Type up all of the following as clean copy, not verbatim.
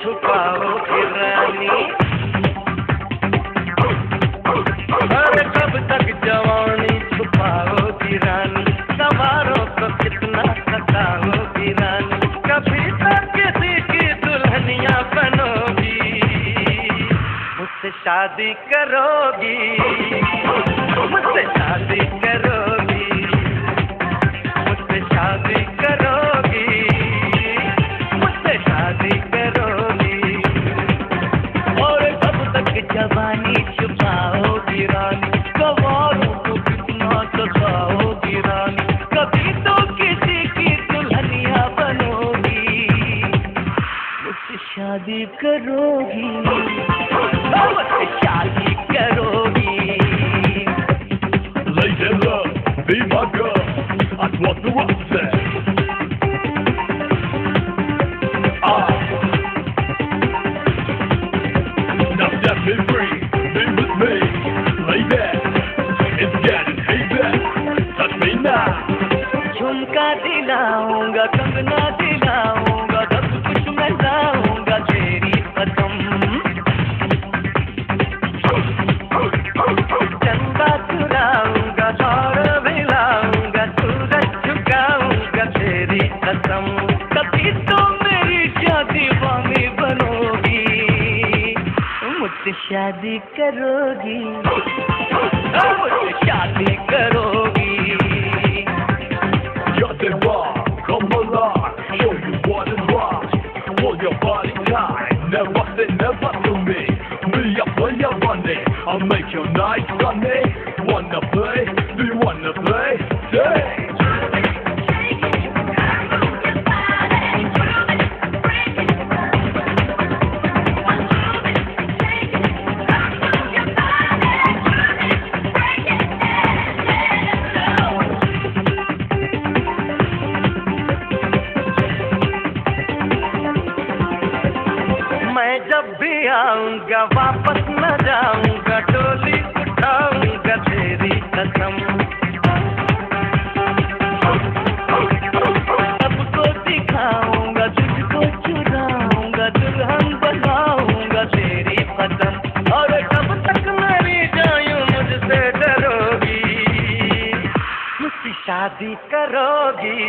छुपाओगी रानी। अरे कब तक जवानी छुपाओगी रानी, सवारों को कितना सताओगी रानी, कभी तक किसी की दुल्हनिया बनोगी, मुझसे शादी करोगी, मुझसे शादी करोगी, मुझसे शादी करोगी, मुझसे शादी करोगी। और कब तक जवानी छुपाओगी रानी, सवारों को कितना सताओगी रानी, कभी तो किसी की दुल्हनिया बनोगी, मुझसे शादी करोगी, मुझसे शादी करोगी। Lady love, be my girl, that's what the rock said. Now set me free, be with me, lay back, it's getting hey back, touch me now. झुमका दिलाऊंगा, कंगना दिलाऊंगा, सब कुछ मैं लाऊंगा तेरी कसम। चंदा चुराऊंगा, और मिलाऊंगा, सूरज झुकाऊंगा तेरी कसम। कभी तो मेरी शादी वाली बनोगी, मुझसे शादी करोगी, मुझसे शादी करोगी। Just and rock, come along, show you what is rock. Hold your body tight, never say never to me. Me, I play your money, I'll make your night sunny. Wanna play? Do you wanna play? Say! मैं जब भी आऊंगा वापस न जाऊंगा, डोली उठाऊंगा तेरी कसम। सबको दिखाऊंगा, तुझको चुराऊंगा, दुल्हन बनाऊंगा तेरी कसम। और कब तक मेरी जायूं मुझसे डरोगी, मुझसे शादी करोगी,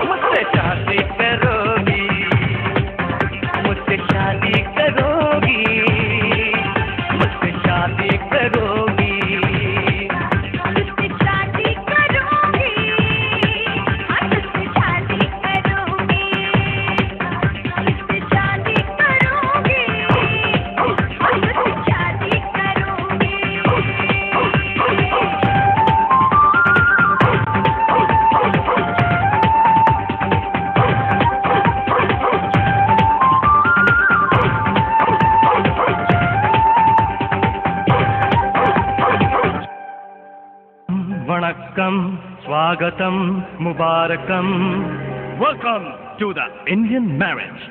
मुझसे शादी करोगी, मुझसे शादी करोगी, मुझसे शादी करोगी, मुझसे शादी करोगी, मुझसे शादी करोगी, मुझसे शादी करोगी, मुझसे शादी करोगी। Vanakkam, Swagatam, Mubarakam. Welcome to the Indian marriage.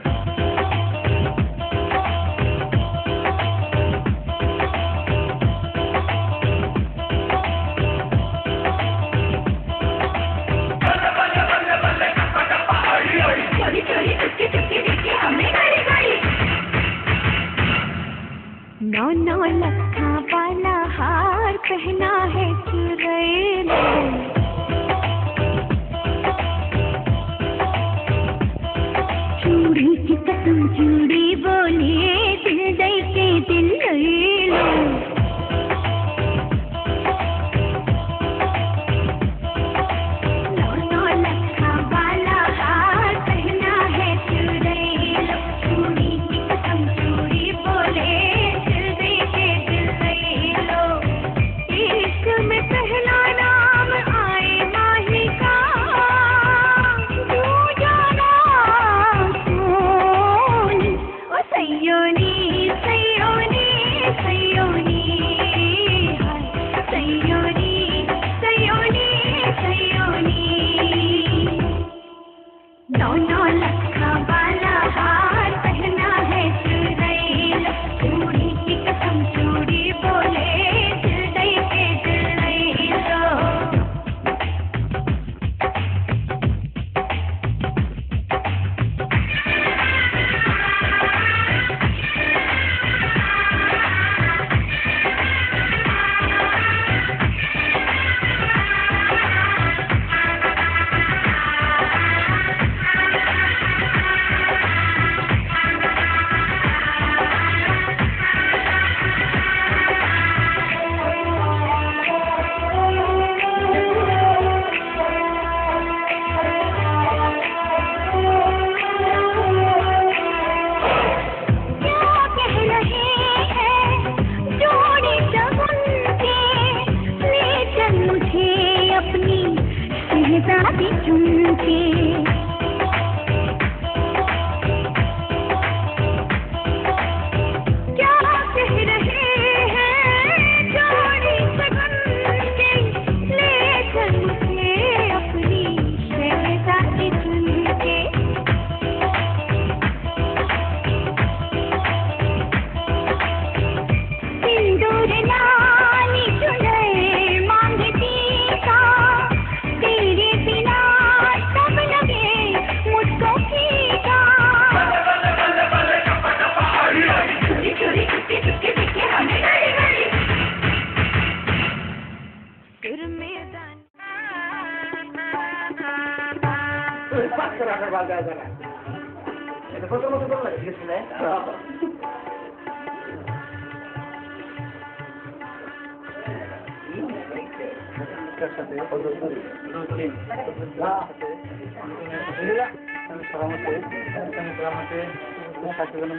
नौ नौ लखा वाला हार पहना है चुड़ैले, चूड़ी की कसम चूड़ी बोले, दिल दे के दिल ले लो। नौ नौ लखा वाला हार पहना है चुड़ैले, चूड़ी की कसम चूड़ी बोले, दिल दे के दिल ले लो। इश्क में पहला नाम आए माही का, तू जाना सुन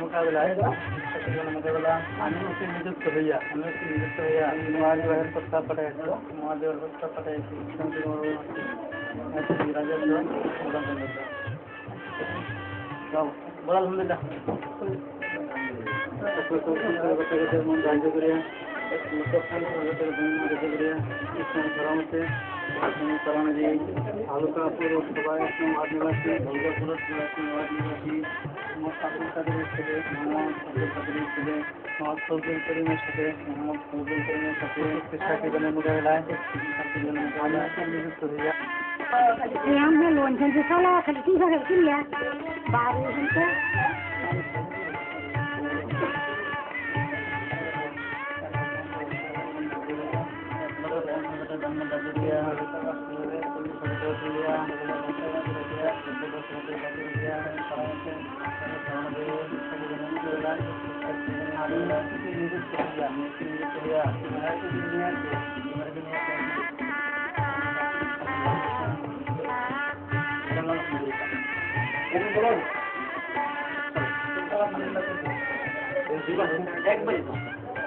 মোকাবেলায় আমি নিযুক্ত হইয়া মহাদেবের প্রস্তাব পাঠাইছি আলহামদুলিল্লাহ সাহায্য করিয়া তালুকা পৌরসভা আদিবাসী দুর্গাপুর আদিবাসী আব্দুল কাদেরের ছেলে মোহাম্মদ আব্দুল কাদেরের ছেলে মোহাম্মদ ফজলুল করিমের সাথে মোহাম্মদ ফজলুল করিমের সাথে সাকিবের মোকাবেলায় নিযুক্ত হইয়া আমরা লোন খেলতে চলো খালি কি করে কিনলে বাড়ি খেলতে একবারই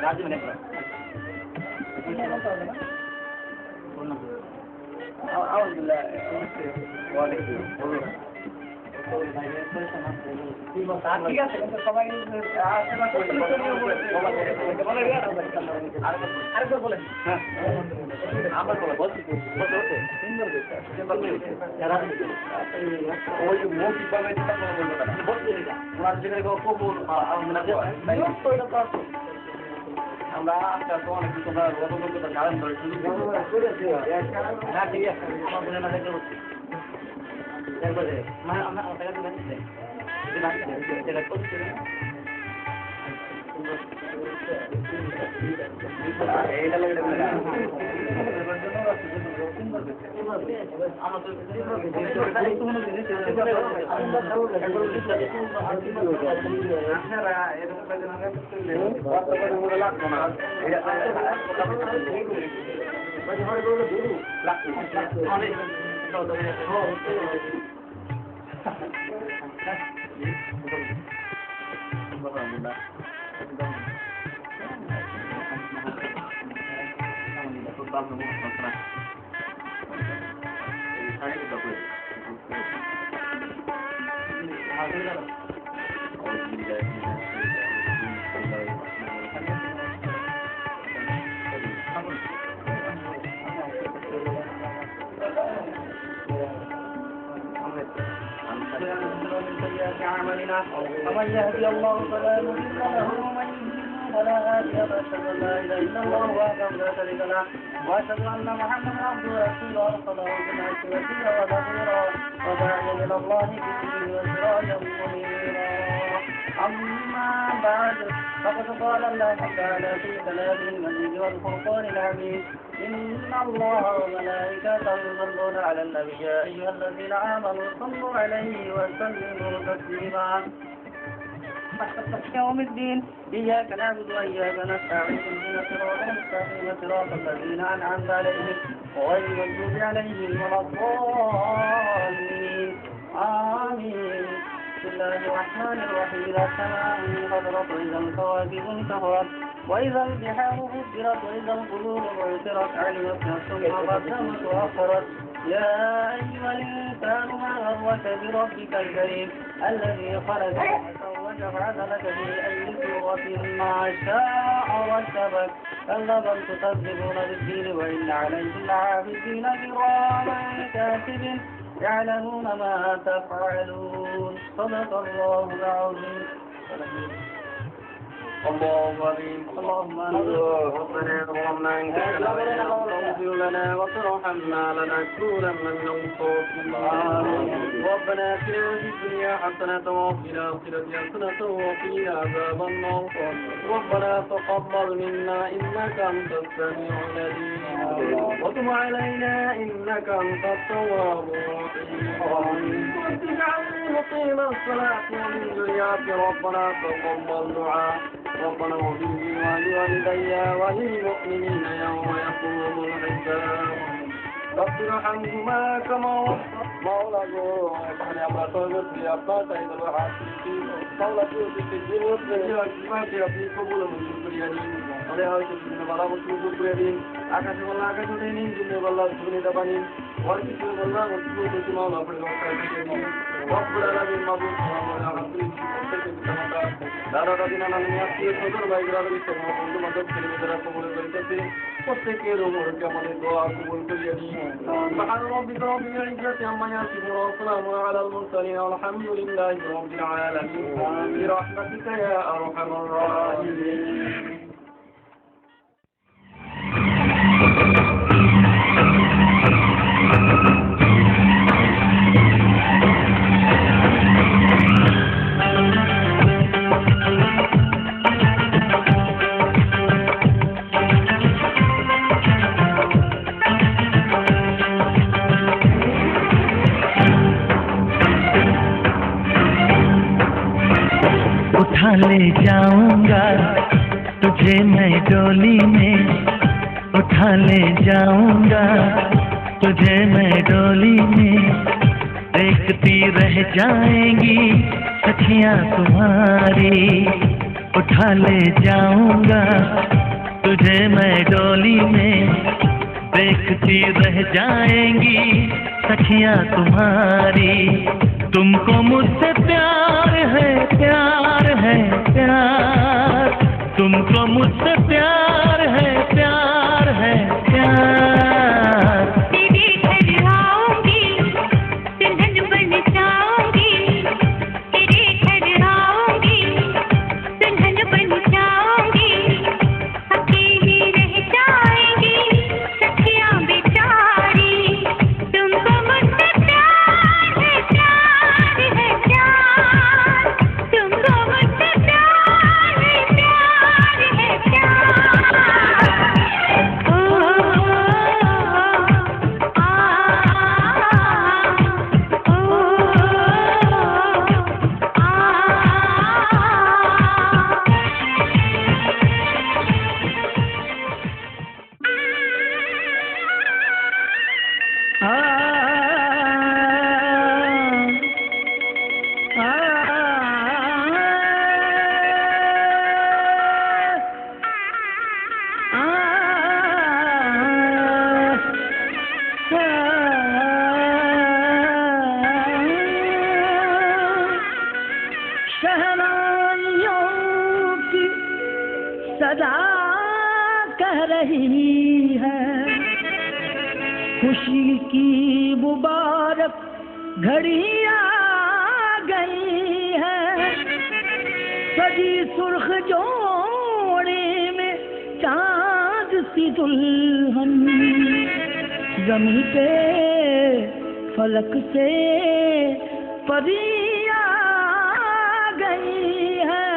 রাজীব একবার ঠিক আছে সবাই আরেকবার বলেন আমার বলছি ওই মৌখিকভাবে ওনার যেখানে আমরা আজকে তো অনেক কিছু কারণ ধরে হ্যাঁ ঠিক আছে একবারে মানে আমরা আমার টাকা ومن يهدي الله فلا مضل له ومن يضلل فلا هادي له أشهد أن لا إله إلا الله وحده لا شريك له وأشهد أن محمدا عبده ورسوله أرسله بالحق بشيرا ونذيرا وداعيا إلى الله بإذنه وسراجا منيرا أما بعد فقد قال الله تعالى في كلامه المجيد والفرقان الحميد إن الله وملائكته يصلون على النبي يا أيها الذين آمنوا صلوا عليه وسلموا تسليما يوم الدين إياك نعبد وإياك نستعين اهدنا الصراط المستقيم صراط الذين أنعمت عليهم غير المغضوب عليهم ولا الضالين آمين بسم الله الرحمن الرحيم السماء انفطرت وإذا الكواكب انتثرت وإذا البحار فجرت وإذا القبور بعثرت علمت نفس ما قدمت وأخرت يا أيها الإنسان ما غرك بربك الكريم الذي خلقك فسواك فعدلك في أي صورة ما شاء ركبك كلا بل تكذبون بالدين وإن عليكم لحافظين كراما كاتبين يعلمون ما تفعلون صدق الله العظيم الله أكبر اللهم ربنا ظلمنا أنفسنا وإن لم تغفر لنا وترحمنا لنكونن من الخاسرين ربنا آتنا في الدنيا حسنة وفي الآخرة حسنة وقنا عذاب النار ربنا تقبل منا إنك أنت السميع العليم وتب علينا إنك أنت التواب الرحيم واجعلني مقيم الصلاة ومن ذريتي ربنا تقبل دعاء ربنا اغفر لي ولوالدي وللمؤمنين يوم يقوم الحساب رب ارحمهما كما مولا গো এখানে আমরা সর্বত্র আপনার চাইতে হাসি مولا গো দিন মধ্যে আপনি কবুল মঞ্জুর করিয়া দিন আমাদের হয়তো বিভিন্ন বালা মঞ্জুর করিয়া দিন আকাশে বলা আকাশে দিন জুনে বলা জুনে দাবানি ওয়ার্কি করে বলা মঞ্জুর করতে মাওলা আপনি রক্ষা করিয়া দিন রব্বুল আলামিন মাবুদ আমরা আলহামদুলিল্লাহ দাদা দাদি নানা আত্মীয় স্বজন ভাই গ্রামের বন্ধু বান্ধব ছেলেমেয়েরা কবুল করিতেছে প্রত্যেকের উপরকে আমাদের দোয়া কবুল করিয়া দিন سبحان ربك رب العزة عما يصفون وسلام على المرسلين والحمد لله رب العالمين برحمتك يا أرحم الراحمين उठा ले जाऊंगा तुझे मैं डोली में, उठा ले जाऊंगा तुझे मैं डोली में, देखती रह जाएंगी सखियां तुम्हारी। उठा ले जाऊंगा तुझे मैं डोली में, देखती रह जाएंगी सखियां तुम्हारी। तुमको मुझसे प्यार है प्यार है प्यार, तुमको मुझसे प्यार है प्यार है प्यार। तेरे घर आऊंगी दुल्हन बन जाऊंगी, तेरे घर आऊंगी दुल्हन बन जाऊंगी, अकेली रह जाएंगी सखियां बेचारी। तुमको मुझसे प्यार है प्यार है प्यार, तुमको मुझसे प्यार है प्यार है प्यार। ओ शहनाइयों की सदा कह रही है, खुशी की मुबारक घड़ी आ गई है। सजी सुर्ख जोड़े में चांद सी दुल्हन, जमी पे फलक से परी आ गई है।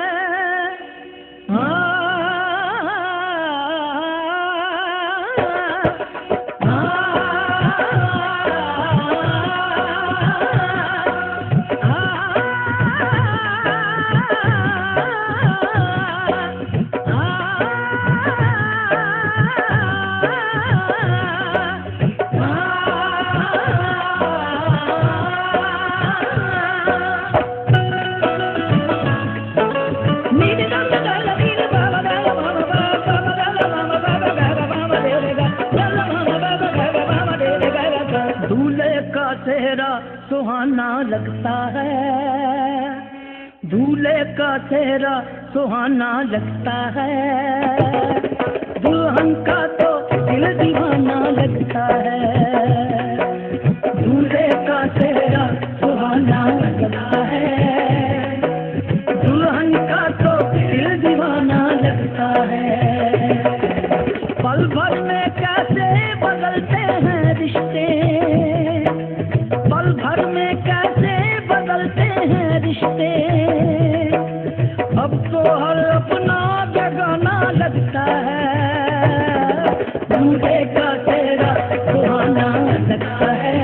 दूल्हे का चेहरा सुहाना लगता है, दूल्हे का चेहरा सुहाना लगता है, दुल्हन का तो दिल दीवाना लगता है। दूल्हे का चेहरा सुहाना लगता है, दुल्हन का तो दिल दीवाना लगता है। पल भर में कैसे बदलते हैं रिश्ते, पल भर में कैसे बदलते हैं रिश्ते। अब तो हर अपना बेगाना लगता है, दूल्हे का चेहरा सुहाना लगता है,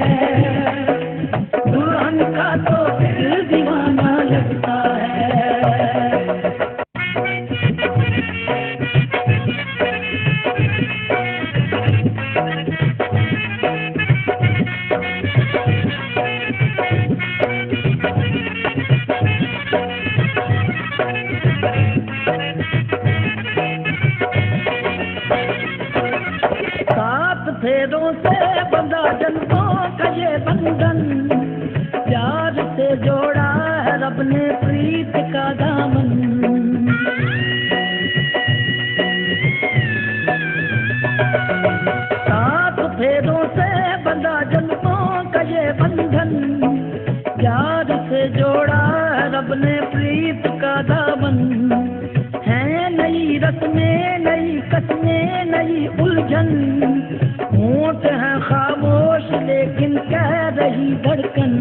धड़कन, होंठ है खामोश लेकिन कह रही धड़कन,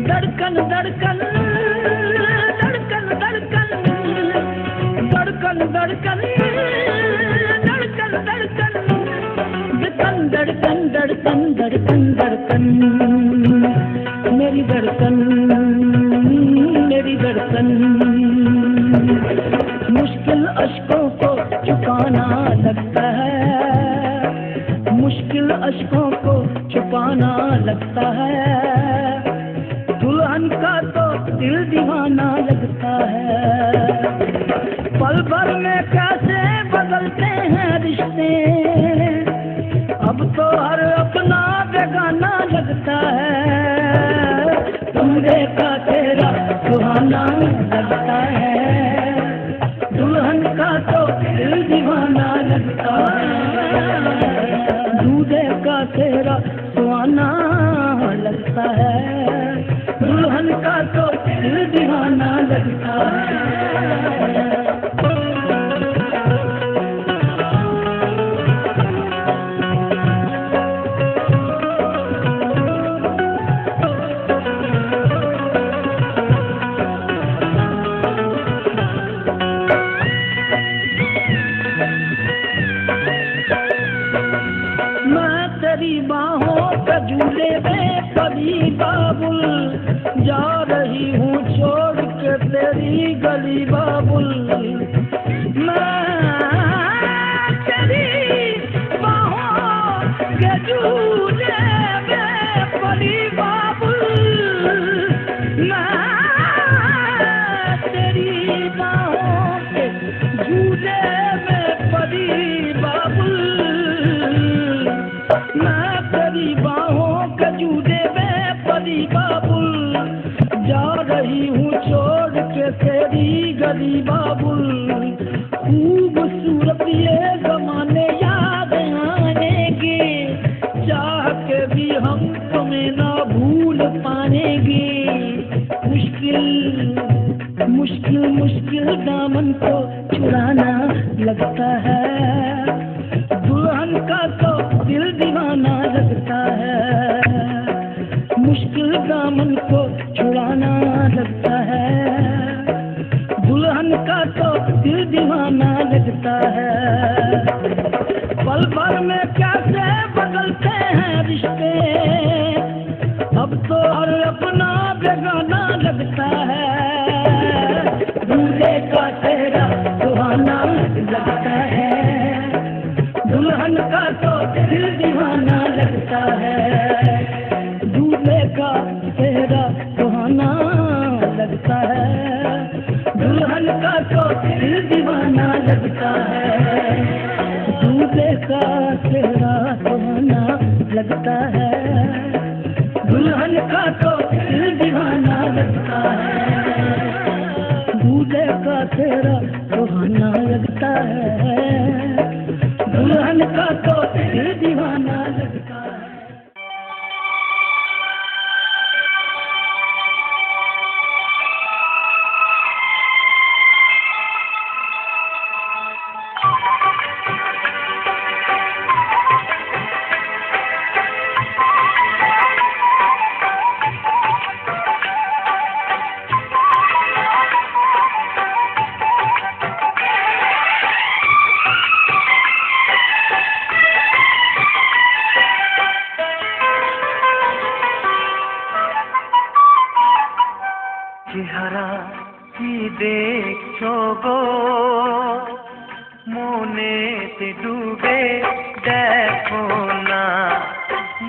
धड़कन धड़कन धड़कन धड़कन धड़कन धड़कन धड़कन धड़कन धड़कन धड़कन धड़कन धड़कन मेरी धड़कन मेरी धड़कन। मुश्किल अश्कों को छुपाना लगता है, मुश्किल अश्कों को छुपाना लगता है, दुल्हन का तो दिल दीवाना लगता है। पल भर में कैसे बदलते हैं रिश्ते, अब तो हर अपना बेगाना लगता है, दूल्हे का तेरा सुहाना लगता है, दुल्हन का तो दिल दीवाना लगता है, दूल्हे का तेरा सुहाना लगता है, दुल्हन का तो दिल दीवाना लगता है। झूले में परी बाबुल, जा रही हूँ छोड़ के तेरी गली बाबुल, मैं तेरी बाहों के झूले में परी बाबुल, मैं तेरी बाहों के झूले में परी बाबुल, मैं तेरी बाहों के झूले में परी बाबुल, जा रही हूँ छोड़ के तेरी गली बाबुल, खूबसूरत ये ज़माने याद आएंगे, चाह के भी हम तुम्हें ना भूल पाएंगे, मुश्किल मुश्किल मुश्किल दामन को छुड़ाना लगता है, दुल्हन का तो दिल दीवाना लगता है, मुश्किल दामन को छुड़ाना लगता है, दुल्हन का तो दिल दीवाना लगता है। पल भर में कैसे बदलते हैं रिश्ते, अब तो हर अपना बेगाना लगता है, दूल्हे का तेरा सुहाना लगता है, दुल्हन का तो दिल दीवाना लगता है, दूल्हे का तेरा सुहाना लगता है, दुल्हन का तो दिल दीवाना लगता है, दूल्हे का तेरा सुहाना लगता है, दुल्हन का तो दिल दीवाना लगता है, दूल्हे का तेरा सुहाना लगता है, दुल्हन का तो दिल दीवाना लगता है। চেহারা কি দেখছো গো, মনেতে ডুবে দেখো না,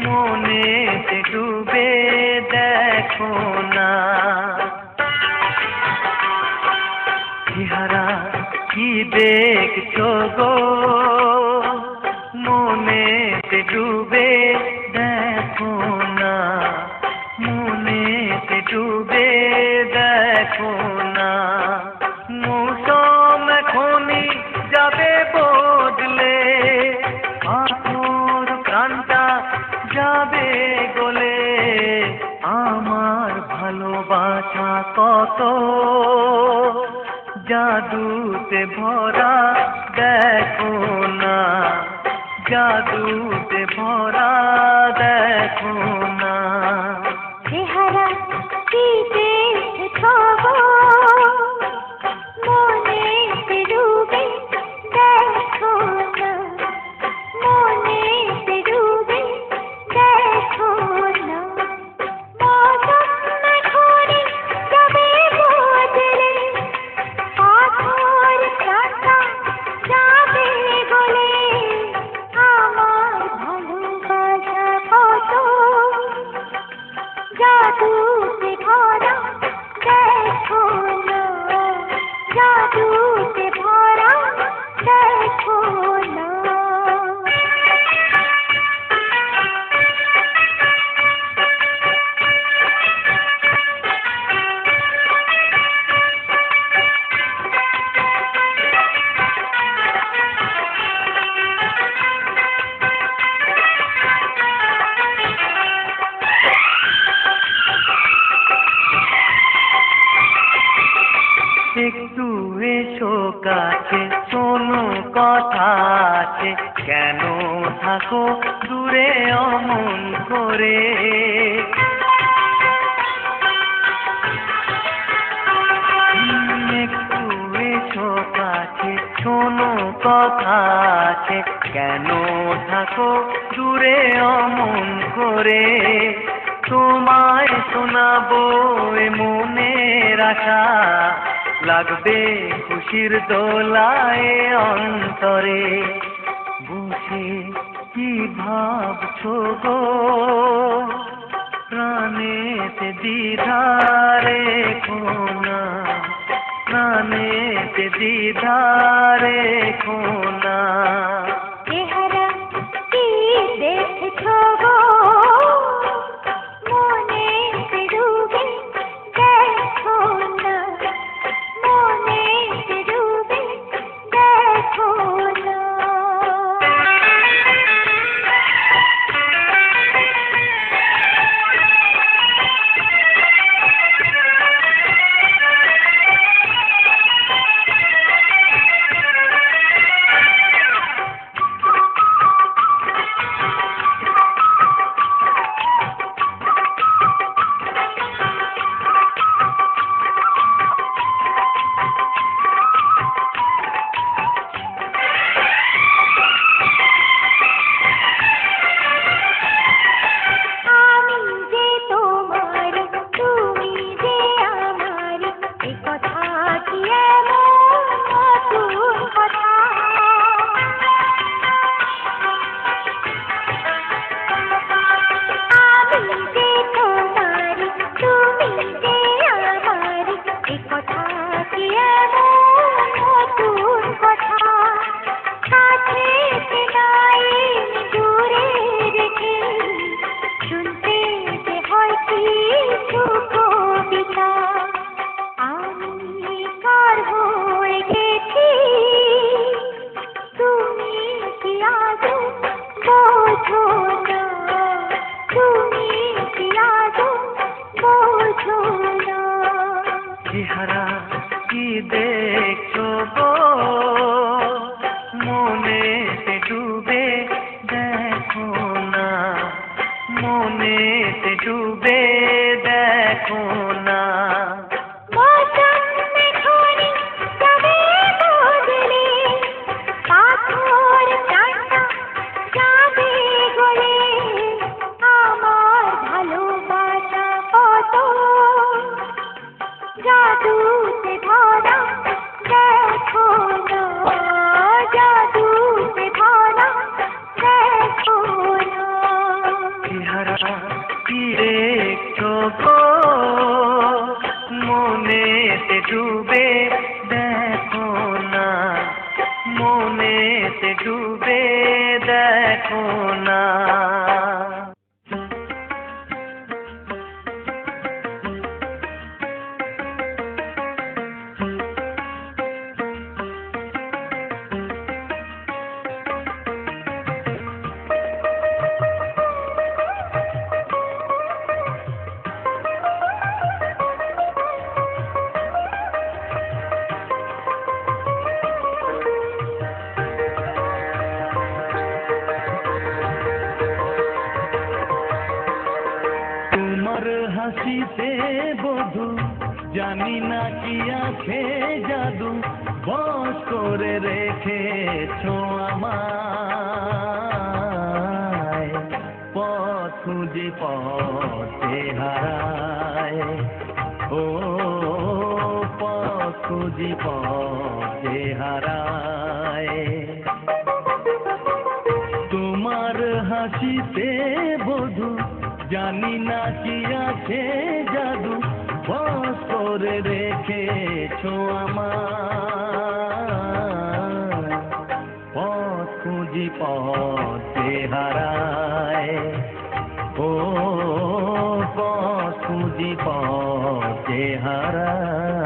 মনেতে ডুবে দেখো না, চেহারা কি দেখছো গো, মনেতে ডুবে দেখো না, মনেতে ডুবে দেখো না, মৌসুম এখনই যাবে বদলে, আকুর প্রাণটা যাবে গলে, আমার ভালোবাসা কত জাদুতে ভরা দেখো না, জাদুতে ভরা দেখো না চেহারা কি দেখছো গো মনে ডুবে দেখো না মনে ডুবে দেখো না মৌসুম ঘুরে যাবে বদলে পাথর কাঁটা যাবে গলে আমার ভালোবাসা কত জাদুতে ভরা দেখো না জাদুতে ভরা দেখো না একটু এসো কাছে শোনো কথা আছে কেন থাকো দূরে অমন করে একটু এসো কাছে শোনো কথা আছে কেন থাকো দূরে অমন করে তোমায় শোনাবো এ মনের আশা লাগবে খুশির দোলায় অন্তরে বসে কি ভাবছো গো প্রাণেতে দ্বিধারে কোনা প্রাণেতে দ্বিধারে কোনা চেহারা কি দেখছো গো মনে ডুবে দেখো না মনে ডুবে দেখো না জানি না কি আছে জাদু বশ করে রেখেছো আমায় পথ খুঁজি পথে হারায় ও পথ খুঁজি পথে হারায় তোমার হাসিতে বধু জানি না কি আছে জাদু বশ করে রেখেছো আমার পথ খুঁজি পথে হারায় ও পথ খুঁজি পথে হারায়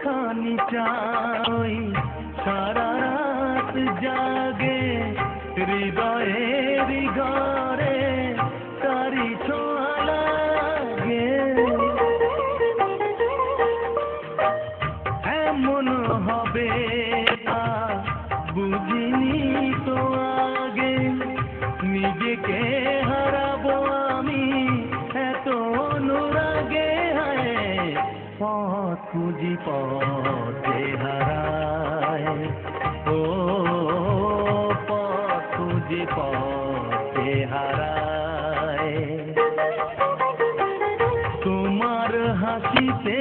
খানি চাই সারা রাত জাগে হৃদয়ের ঘরে তারি ছোঁয়া লাগে এমন হবে আর বুঝিনি তো আগে নিজেকে হারাবো আমি এত অনুরাগে পথ খুঁজি পথে হারায় ও পথ খুঁজি পথে হারায় তোমার হাসিতে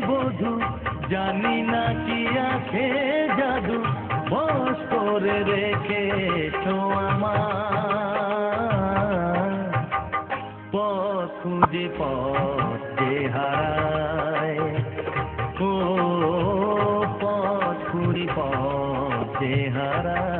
বধু জানি না কি আছে জাদু বশ করে রেখেছো আমার পথ খুঁজি পথে হারায় ও পথ খুঁজি পথে হারায়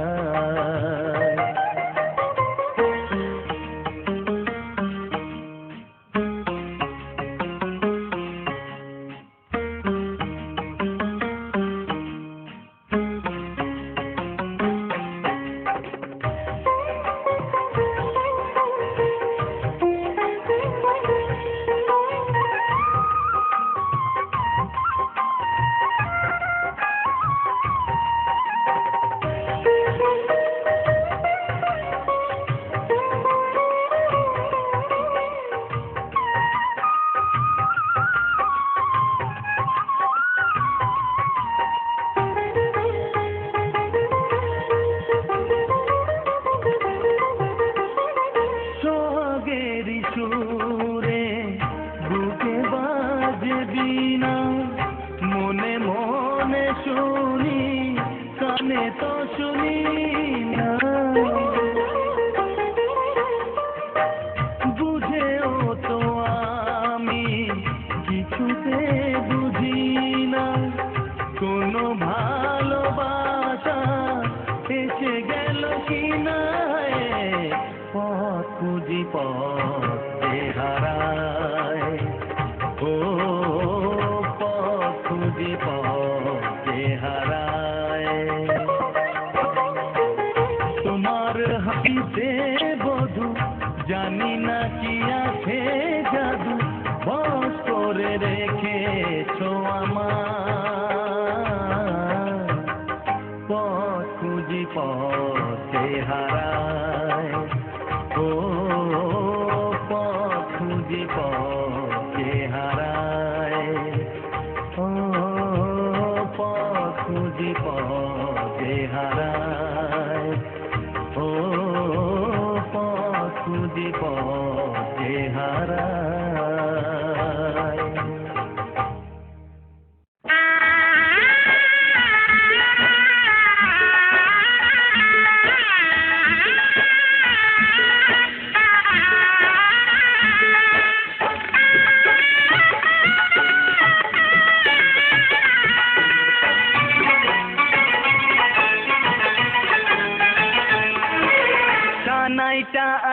সুরে বুকে বাজে বিনা মনে মনে শুনি কানে তো শুনি না বুঝেও তো আমি কিছুতে বুঝি না কোনো ভালোবাসা এসে গেল কি না পথ খুঁজি পথে হারায় ও পথ খুঁজি পথে হারায় তোমার হাসিতে বধু জানি না কি আছে জাদু বশ করে রেখে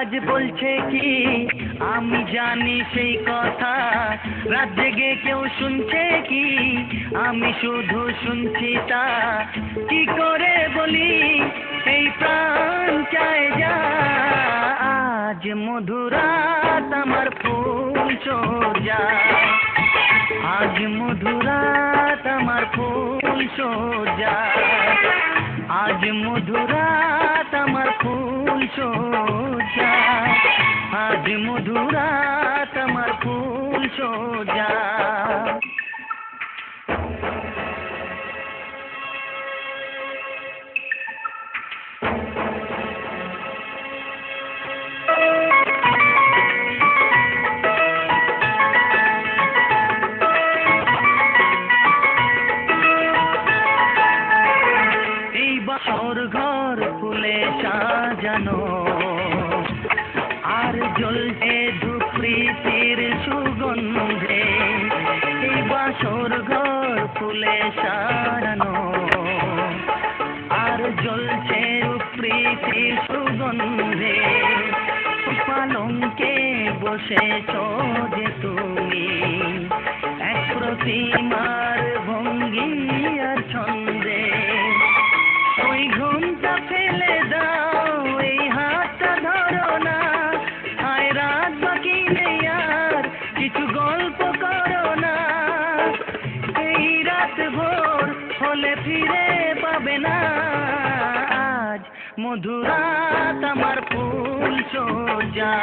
আজ বলছে কি আমি জানি সেই কথা, রাত জেগে কেউ শুনছে কি আমি শুধু শুনছি তা, কি করে বলি এই প্রাণ চায় যা। আজ মধুরাত আমার ফুল সোজা, আজ মধুরাত আমার ফুল সোজা, আজ মধুরাত আমার ফুল সোজা, আজ মধুরাত আমার ফুল সোজা। বাসর ঘর ফুলে সাজানো আর জ্বলছে ধূপ প্রীতির সুগন্ধে, এই বাসর ঘর ফুলে সাজানো আর জ্বলছে ধূপ প্রীতির সুগন্ধে, পালঙ্কে বসেছ যে তুমি এক প্রতিমার ভঙ্গি আর ছন্দে, ওই ঘুমটা ফেলে দাও এই হাতটা ধরো না, আয় রাত বাকি নেই আর কিছু গল্প করো না, এই রাত ভোর হলে ফিরে পাবে না। আজ মধুরাত আমার ফুল সোজা,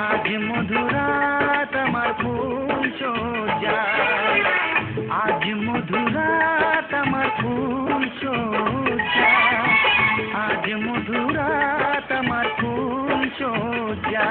আজ মধুরাত আমার ফুল সোজা, আজ মধুরাত আমার ফুল সোজা, আজ মধুরাত আমার ফুল সোজা।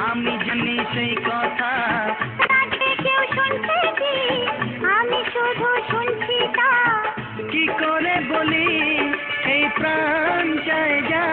আমি জানি সেই কথা, কেউ শুনছে কি আমি শুধু শুনছি তা, কি করে বলি এই প্রাণ চায় যা।